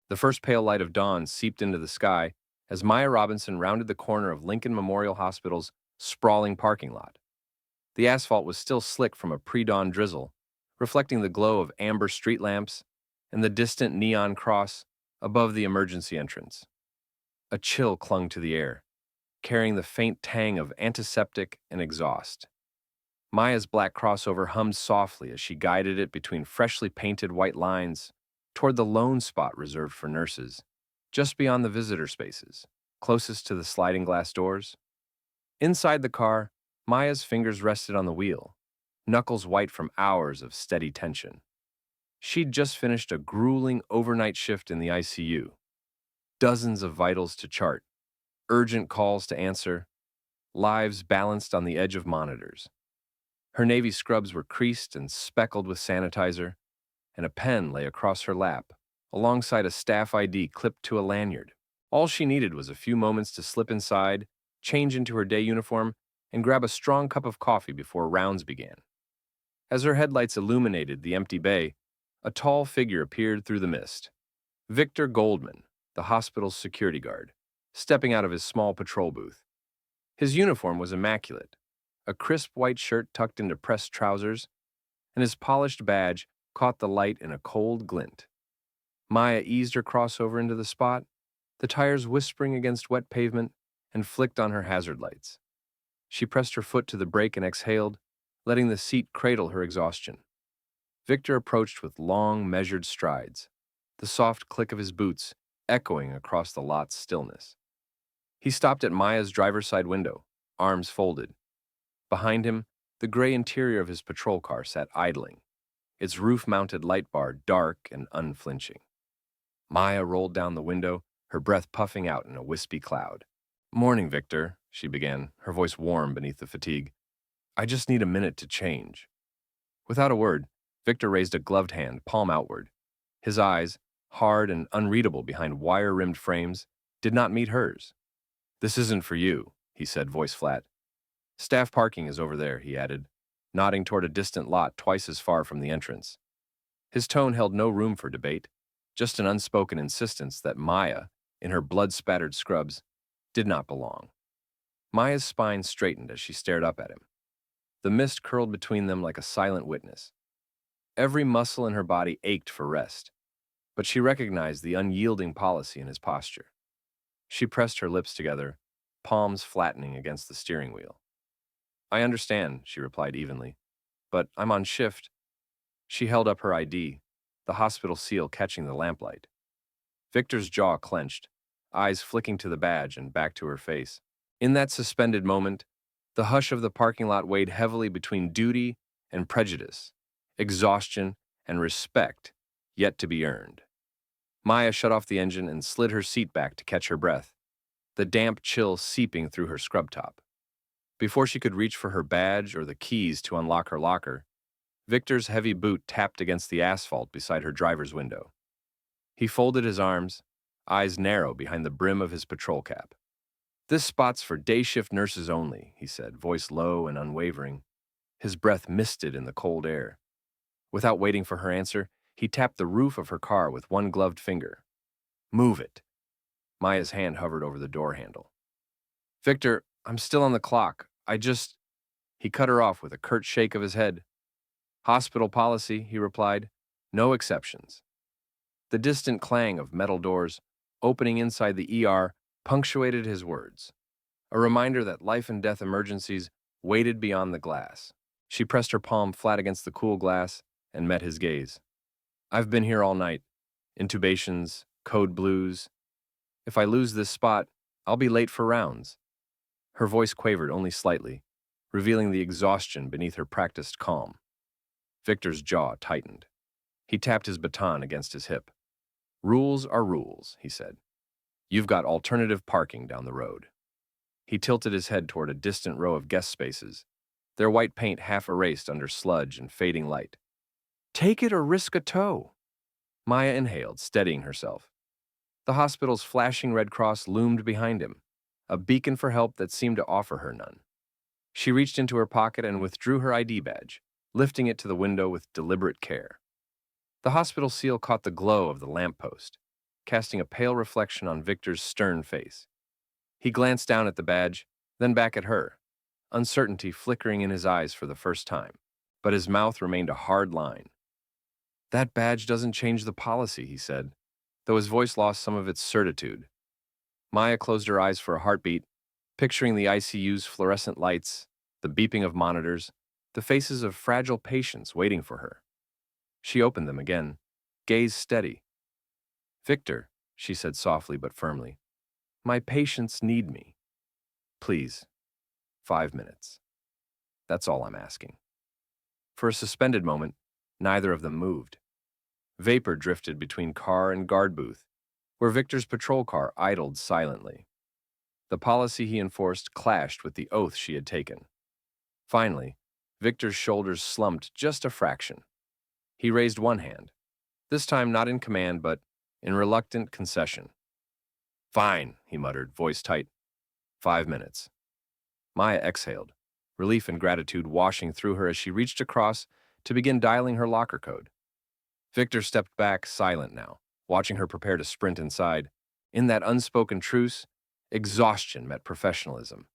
The first pale light of dawn seeped into the sky as Maya Robinson rounded the corner of Lincoln Memorial Hospital's sprawling parking lot. The asphalt was still slick from a pre-dawn drizzle, reflecting the glow of amber street lamps and the distant neon cross above the emergency entrance. A chill clung to the air, carrying the faint tang of antiseptic and exhaust. Maya's black crossover hummed softly as she guided it between freshly painted white lines toward the lone spot reserved for nurses, just beyond the visitor spaces, closest to the sliding glass doors. Inside the car, Maya's fingers rested on the wheel, knuckles white from hours of steady tension. She'd just finished a grueling overnight shift in the ICU. Dozens of vitals to chart, urgent calls to answer, lives balanced on the edge of monitors. Her navy scrubs were creased and speckled with sanitizer, and a pen lay across her lap, alongside a staff ID clipped to a lanyard. All she needed was a few moments to slip inside, change into her day uniform, and grab a strong cup of coffee before rounds began. As her headlights illuminated the empty bay, a tall figure appeared through the mist. Victor Goldman, the hospital's security guard, stepping out of his small patrol booth. His uniform was immaculate, a crisp white shirt tucked into pressed trousers, and his polished badge caught the light in a cold glint. Maya eased her crossover into the spot, the tires whispering against wet pavement, and flicked on her hazard lights. She pressed her foot to the brake and exhaled, letting the seat cradle her exhaustion. Victor approached with long, measured strides, the soft click of his boots echoing across the lot's stillness. He stopped at Maya's driver's side window, arms folded. Behind him, the gray interior of his patrol car sat idling, its roof-mounted light bar dark and unflinching. Maya rolled down the window, her breath puffing out in a wispy cloud. "Morning, Victor," she began, her voice warm beneath the fatigue. "I just need a minute to change." Without a word, Victor raised a gloved hand, palm outward. His eyes, hard and unreadable behind wire-rimmed frames, did not meet hers. "This isn't for you," he said, voice flat. "Staff parking is over there," he added, nodding toward a distant lot twice as far from the entrance. His tone held no room for debate, just an unspoken insistence that Maya, in her blood-spattered scrubs, did not belong. Maya's spine straightened as she stared up at him. The mist curled between them like a silent witness. Every muscle in her body ached for rest, but she recognized the unyielding policy in his posture. She pressed her lips together, palms flattening against the steering wheel. "I understand," she replied evenly, "but I'm on shift." She held up her ID, the hospital seal catching the lamplight. Victor's jaw clenched, eyes flicking to the badge and back to her face. In that suspended moment, the hush of the parking lot weighed heavily between duty and prejudice, exhaustion and respect yet to be earned. Maya shut off the engine and slid her seat back to catch her breath, the damp chill seeping through her scrub top. Before she could reach for her badge or the keys to unlock her locker, Victor's heavy boot tapped against the asphalt beside her driver's window. He folded his arms, eyes narrow behind the brim of his patrol cap. "This spot's for day shift nurses only," he said, voice low and unwavering. His breath misted in the cold air. Without waiting for her answer, he tapped the roof of her car with one gloved finger. "Move it." Maya's hand hovered over the door handle. "Victor, I'm still on the clock. He cut her off with a curt shake of his head. "Hospital policy," he replied. "No exceptions." The distant clang of metal doors opening inside the ER punctuated his words, a reminder that life and death emergencies waited beyond the glass. She pressed her palm flat against the cool glass and met his gaze. "I've been here all night. Intubations, code blues. If I lose this spot, I'll be late for rounds." Her voice quavered only slightly, revealing the exhaustion beneath her practiced calm. Victor's jaw tightened. He tapped his baton against his hip. "Rules are rules," he said. "You've got alternative parking down the road." He tilted his head toward a distant row of guest spaces, their white paint half erased under sludge and fading light. "Take it or risk a tow." Maya inhaled, steadying herself. The hospital's flashing red cross loomed behind him, a beacon for help that seemed to offer her none. She reached into her pocket and withdrew her ID badge, lifting it to the window with deliberate care. The hospital seal caught the glow of the lamppost, casting a pale reflection on Victor's stern face. He glanced down at the badge, then back at her, uncertainty flickering in his eyes for the first time, but his mouth remained a hard line. "That badge doesn't change the policy," he said, though his voice lost some of its certitude. Maya closed her eyes for a heartbeat, picturing the ICU's fluorescent lights, the beeping of monitors, the faces of fragile patients waiting for her. She opened them again, gaze steady. "Victor," she said softly but firmly, "my patients need me. Please, 5 minutes. That's all I'm asking." For a suspended moment, neither of them moved. Vapor drifted between car and guard booth, where Victor's patrol car idled silently. The policy he enforced clashed with the oath she had taken. Finally, Victor's shoulders slumped just a fraction. He raised one hand, this time not in command but in reluctant concession. "Fine," he muttered, voice tight. 5 minutes. Maya exhaled, relief and gratitude washing through her as she reached across to begin dialing her locker code. Victor stepped back, silent now, watching her prepare to sprint inside. In that unspoken truce, exhaustion met professionalism,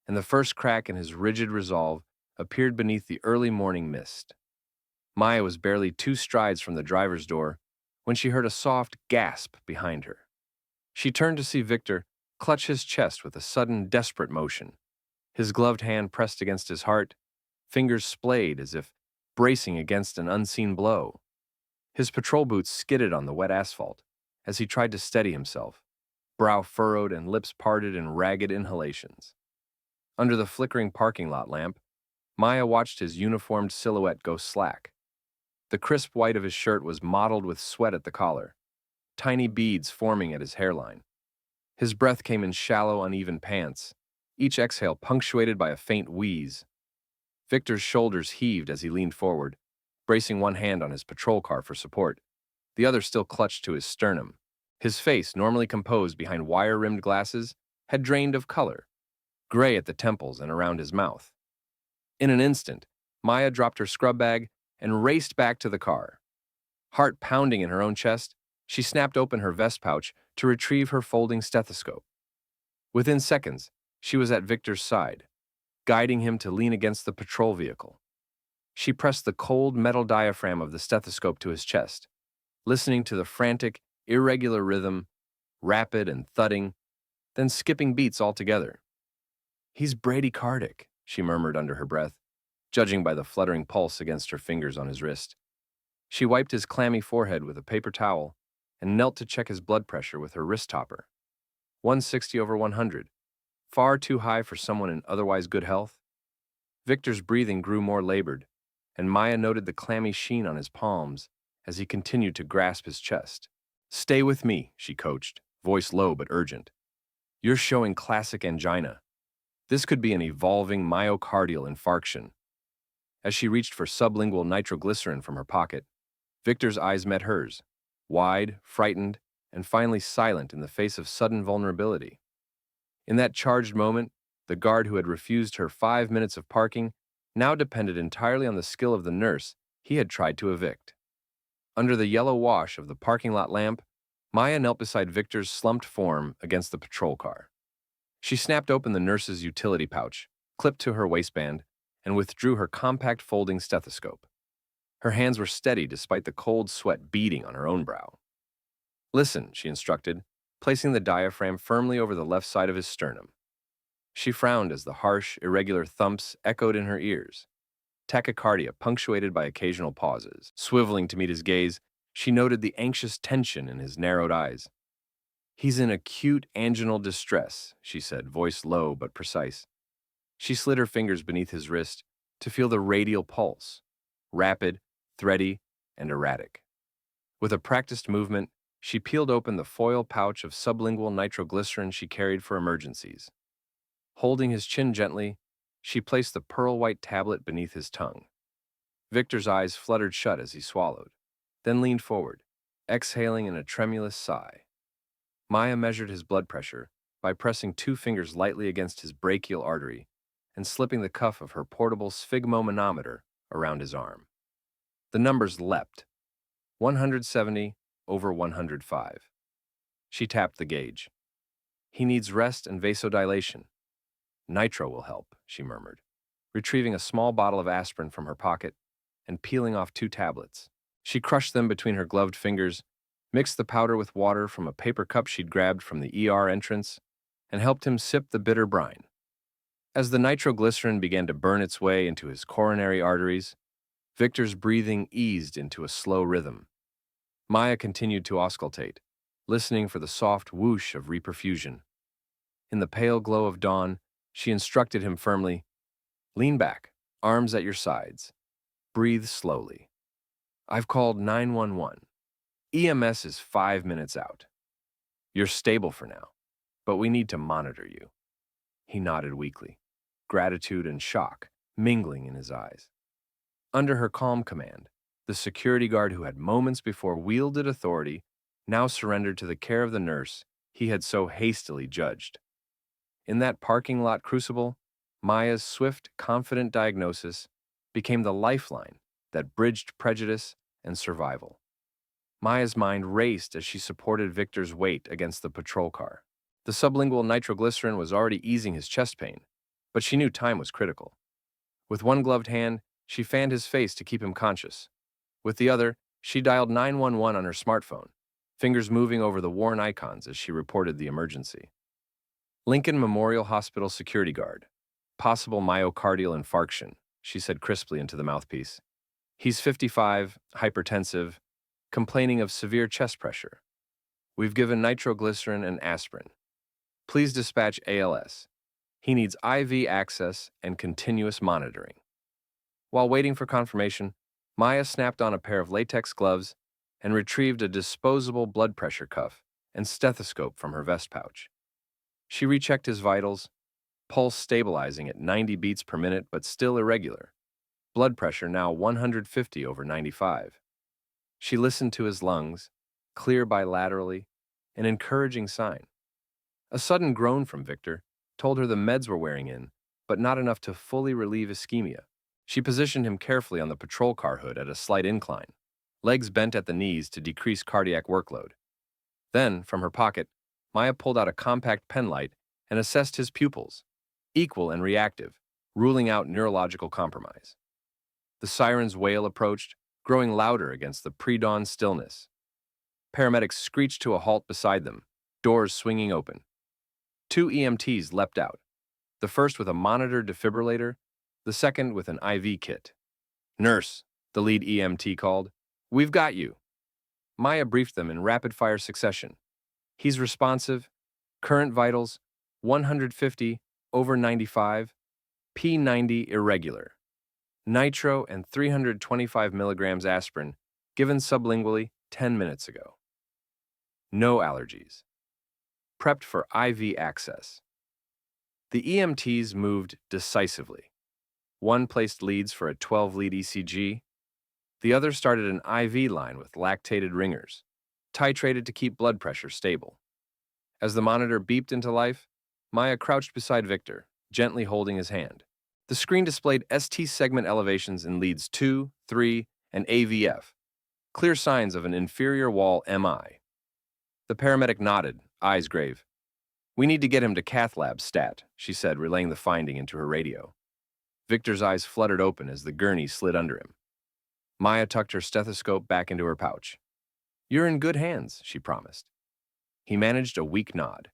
and the first crack in his rigid resolve appeared beneath the early morning mist. Maya was barely 2 strides from the driver's door when she heard a soft gasp behind her. She turned to see Victor clutch his chest with a sudden, desperate motion. His gloved hand pressed against his heart, fingers splayed as if bracing against an unseen blow. His patrol boots skidded on the wet asphalt as he tried to steady himself, brow furrowed and lips parted in ragged inhalations. Under the flickering parking lot lamp, Maya watched his uniformed silhouette go slack. The crisp white of his shirt was mottled with sweat at the collar, tiny beads forming at his hairline. His breath came in shallow, uneven pants, each exhale punctuated by a faint wheeze. Victor's shoulders heaved as he leaned forward, bracing one hand on his patrol car for support, the other still clutched to his sternum. His face, normally composed behind wire-rimmed glasses, had drained of color, gray at the temples and around his mouth. In an instant, Maya dropped her scrub bag and raced back to the car. Heart pounding in her own chest, she snapped open her vest pouch to retrieve her folding stethoscope. Within seconds, she was at Victor's side, guiding him to lean against the patrol vehicle. She pressed the cold metal diaphragm of the stethoscope to his chest, listening to the frantic, irregular rhythm, rapid and thudding, then skipping beats altogether. "He's bradycardic," she murmured under her breath, judging by the fluttering pulse against her fingers on his wrist. She wiped his clammy forehead with a paper towel and knelt to check his blood pressure with her wrist topper. 160/100, far too high for someone in otherwise good health. Victor's breathing grew more labored, and Maya noted the clammy sheen on his palms as he continued to grasp his chest. "Stay with me," she coached, voice low but urgent. "You're showing classic angina. This could be an evolving myocardial infarction." As she reached for sublingual nitroglycerin from her pocket, Victor's eyes met hers, wide, frightened, and finally silent in the face of sudden vulnerability. In that charged moment, the guard who had refused her 5 minutes of parking now depended entirely on the skill of the nurse he had tried to evict. Under the yellow wash of the parking lot lamp, Maya knelt beside Victor's slumped form against the patrol car. She snapped open the nurse's utility pouch, clipped to her waistband, and withdrew her compact folding stethoscope. Her hands were steady despite the cold sweat beading on her own brow. "Listen," she instructed, placing the diaphragm firmly over the left side of his sternum. She frowned as the harsh, irregular thumps echoed in her ears, tachycardia punctuated by occasional pauses. Swiveling to meet his gaze, she noted the anxious tension in his narrowed eyes. "He's in acute anginal distress," she said, voice low but precise. She slid her fingers beneath his wrist to feel the radial pulse, rapid, thready, and erratic. With a practiced movement, she peeled open the foil pouch of sublingual nitroglycerin she carried for emergencies. Holding his chin gently, she placed the pearl-white tablet beneath his tongue. Victor's eyes fluttered shut as he swallowed, then leaned forward, exhaling in a tremulous sigh. Maya measured his blood pressure by pressing 2 fingers lightly against his brachial artery and slipping the cuff of her portable sphygmomanometer around his arm. The numbers leapt, 170/105. She tapped the gauge. He needs rest and vasodilation. Nitro will help, she murmured, retrieving a small bottle of aspirin from her pocket and peeling off 2 tablets. She crushed them between her gloved fingers, mixed the powder with water from a paper cup she'd grabbed from the ER entrance, and helped him sip the bitter brine. As the nitroglycerin began to burn its way into his coronary arteries, Victor's breathing eased into a slow rhythm. Maya continued to auscultate, listening for the soft whoosh of reperfusion. In the pale glow of dawn, she instructed him firmly, "Lean back, arms at your sides. Breathe slowly. I've called 911. EMS is 5 minutes out. You're stable for now, but we need to monitor you." He nodded weakly, gratitude and shock mingling in his eyes. Under her calm command, the security guard who had moments before wielded authority now surrendered to the care of the nurse he had so hastily judged. In that parking lot crucible, Maya's swift, confident diagnosis became the lifeline that bridged prejudice and survival. Maya's mind raced as she supported Victor's weight against the patrol car. The sublingual nitroglycerin was already easing his chest pain, but she knew time was critical. With one gloved hand, she fanned his face to keep him conscious. With the other, she dialed 911 on her smartphone, fingers moving over the worn icons as she reported the emergency. Lincoln Memorial Hospital security guard. Possible myocardial infarction, she said crisply into the mouthpiece. He's 55, hypertensive, complaining of severe chest pressure. We've given nitroglycerin and aspirin. Please dispatch ALS. He needs IV access and continuous monitoring. While waiting for confirmation, Maya snapped on a pair of latex gloves and retrieved a disposable blood pressure cuff and stethoscope from her vest pouch. She rechecked his vitals, pulse stabilizing at 90 beats per minute but still irregular, blood pressure now 150 over 95. She listened to his lungs, clear bilaterally, an encouraging sign. A sudden groan from Victor told her the meds were wearing in, but not enough to fully relieve ischemia. She positioned him carefully on the patrol car hood at a slight incline, legs bent at the knees to decrease cardiac workload. Then, from her pocket, Maya pulled out a compact penlight and assessed his pupils, equal and reactive, ruling out neurological compromise. The siren's wail approached, growing louder against the pre-dawn stillness. Paramedics screeched to a halt beside them, doors swinging open. 2 EMTs leapt out, the first with a monitor defibrillator, the second with an IV kit. "Nurse," the lead EMT called, "we've got you." Maya briefed them in rapid-fire succession. He's responsive, current vitals, 150 over 95, P90 irregular. Nitro and 325 milligrams aspirin, given sublingually 10 minutes ago. No allergies. Prepped for IV access. The EMTs moved decisively. One placed leads for a 12-lead ECG. The other started an IV line with lactated ringers, titrated to keep blood pressure stable. As the monitor beeped into life, Maya crouched beside Victor, gently holding his hand. The screen displayed ST segment elevations in leads 2, 3, and AVF, clear signs of an inferior wall MI. The paramedic nodded, eyes grave. "We need to get him to cath lab stat," she said, relaying the finding into her radio. Victor's eyes fluttered open as the gurney slid under him. Maya tucked her stethoscope back into her pouch. "You're in good hands," she promised. He managed a weak nod.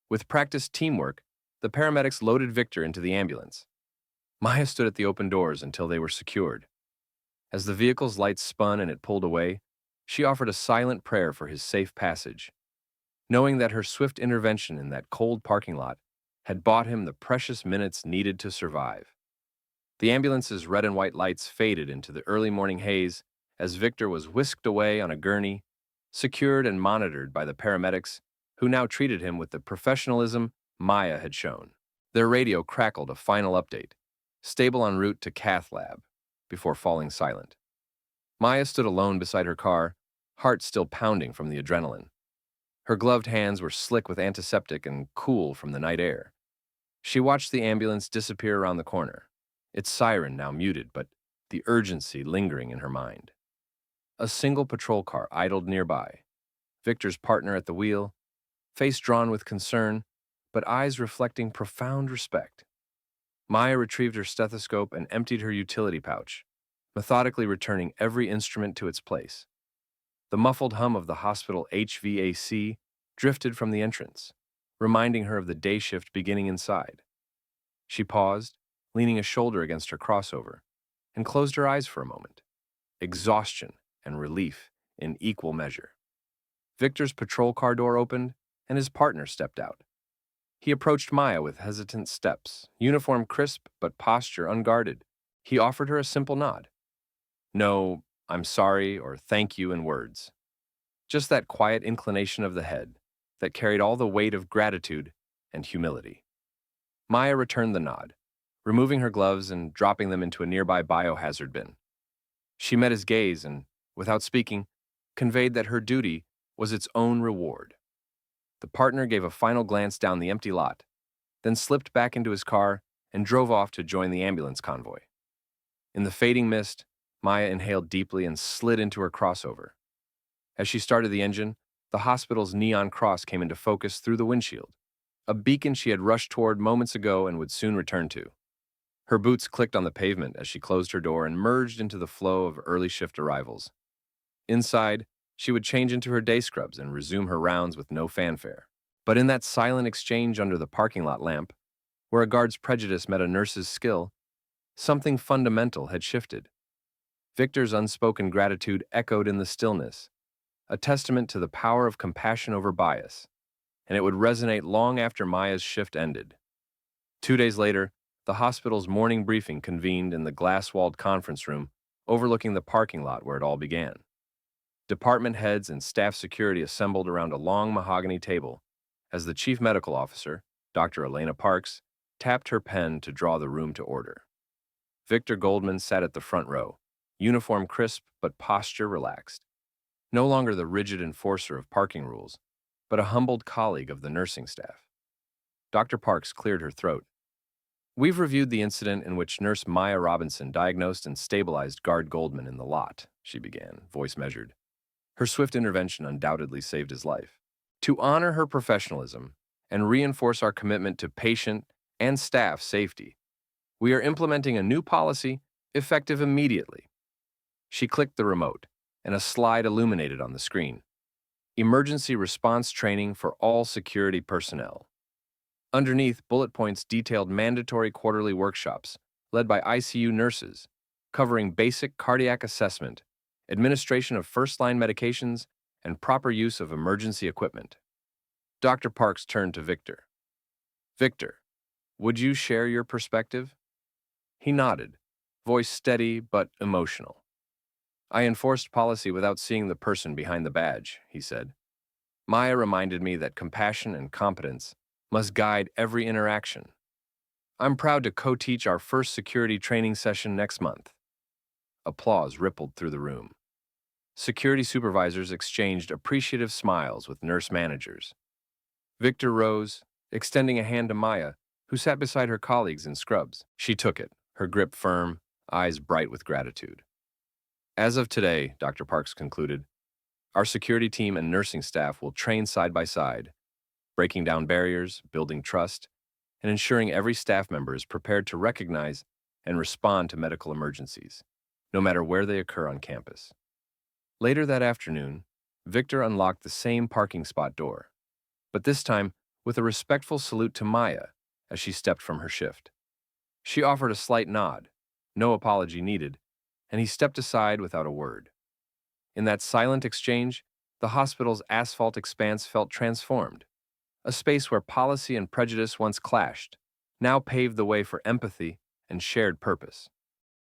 With practiced teamwork, the paramedics loaded Victor into the ambulance. Maya stood at the open doors until they were secured. As the vehicle's lights spun and it pulled away, she offered a silent prayer for his safe passage, knowing that her swift intervention in that cold parking lot had bought him the precious minutes needed to survive. The ambulance's red and white lights faded into the early morning haze as Victor was whisked away on a gurney, secured and monitored by the paramedics, who now treated him with the professionalism Maya had shown. Their radio crackled a final update, stable en route to cath lab, before falling silent. Maya stood alone beside her car, heart still pounding from the adrenaline. Her gloved hands were slick with antiseptic and cool from the night air. She watched the ambulance disappear around the corner, its siren now muted, but the urgency lingering in her mind. A single patrol car idled nearby, Victor's partner at the wheel, face drawn with concern, but eyes reflecting profound respect. Maya retrieved her stethoscope and emptied her utility pouch, methodically returning every instrument to its place. The muffled hum of the hospital HVAC drifted from the entrance, reminding her of the day shift beginning inside. She paused, leaning a shoulder against her crossover, and closed her eyes for a moment. Exhaustion and relief in equal measure. Victor's patrol car door opened, and his partner stepped out. He approached Maya with hesitant steps, uniform crisp but posture unguarded. He offered her a simple nod. No, I'm sorry or thank you in words. Just that quiet inclination of the head that carried all the weight of gratitude and humility. Maya returned the nod, removing her gloves and dropping them into a nearby biohazard bin. She met his gaze and, without speaking, conveyed that her duty was its own reward. The partner gave a final glance down the empty lot, then slipped back into his car and drove off to join the ambulance convoy. In the fading mist, Maya inhaled deeply and slid into her crossover. As she started the engine, the hospital's neon cross came into focus through the windshield, a beacon she had rushed toward moments ago and would soon return to. Her boots clicked on the pavement as she closed her door and merged into the flow of early shift arrivals. Inside, she would change into her day scrubs and resume her rounds with no fanfare. But in that silent exchange under the parking lot lamp, where a guard's prejudice met a nurse's skill, something fundamental had shifted. Victor's unspoken gratitude echoed in the stillness, a testament to the power of compassion over bias, and it would resonate long after Maya's shift ended. 2 days later, the hospital's morning briefing convened in the glass-walled conference room overlooking the parking lot where it all began. Department heads and staff security assembled around a long mahogany table as the chief medical officer, Dr. Elena Parks, tapped her pen to draw the room to order. Victor Goldman sat at the front row, uniform crisp but posture relaxed. No longer the rigid enforcer of parking rules, but a humbled colleague of the nursing staff. Dr. Parks cleared her throat. We've reviewed the incident in which Nurse Maya Robinson diagnosed and stabilized Guard Goldman in the lot, she began, voice measured. Her swift intervention undoubtedly saved his life. To honor her professionalism and reinforce our commitment to patient and staff safety, we are implementing a new policy effective immediately. She clicked the remote, and a slide illuminated on the screen. Emergency response training for all security personnel. Underneath, bullet points detailed mandatory quarterly workshops led by ICU nurses, covering basic cardiac assessment, administration of first-line medications, and proper use of emergency equipment. Dr. Parks turned to Victor. Victor, would you share your perspective? He nodded, voice steady but emotional. I enforced policy without seeing the person behind the badge, he said. Maya reminded me that compassion and competence must guide every interaction. I'm proud to co-teach our first security training session next month. Applause rippled through the room. Security supervisors exchanged appreciative smiles with nurse managers. Victor rose, extending a hand to Maya, who sat beside her colleagues in scrubs. She took it, her grip firm, eyes bright with gratitude. As of today, Dr. Parks concluded, our security team and nursing staff will train side by side, breaking down barriers, building trust, and ensuring every staff member is prepared to recognize and respond to medical emergencies, no matter where they occur on campus. Later that afternoon, Victor unlocked the same parking spot door, but this time with a respectful salute to Maya as she stepped from her shift. She offered a slight nod, no apology needed, and he stepped aside without a word. In that silent exchange, the hospital's asphalt expanse felt transformed. A space where policy and prejudice once clashed, now paved the way for empathy and shared purpose.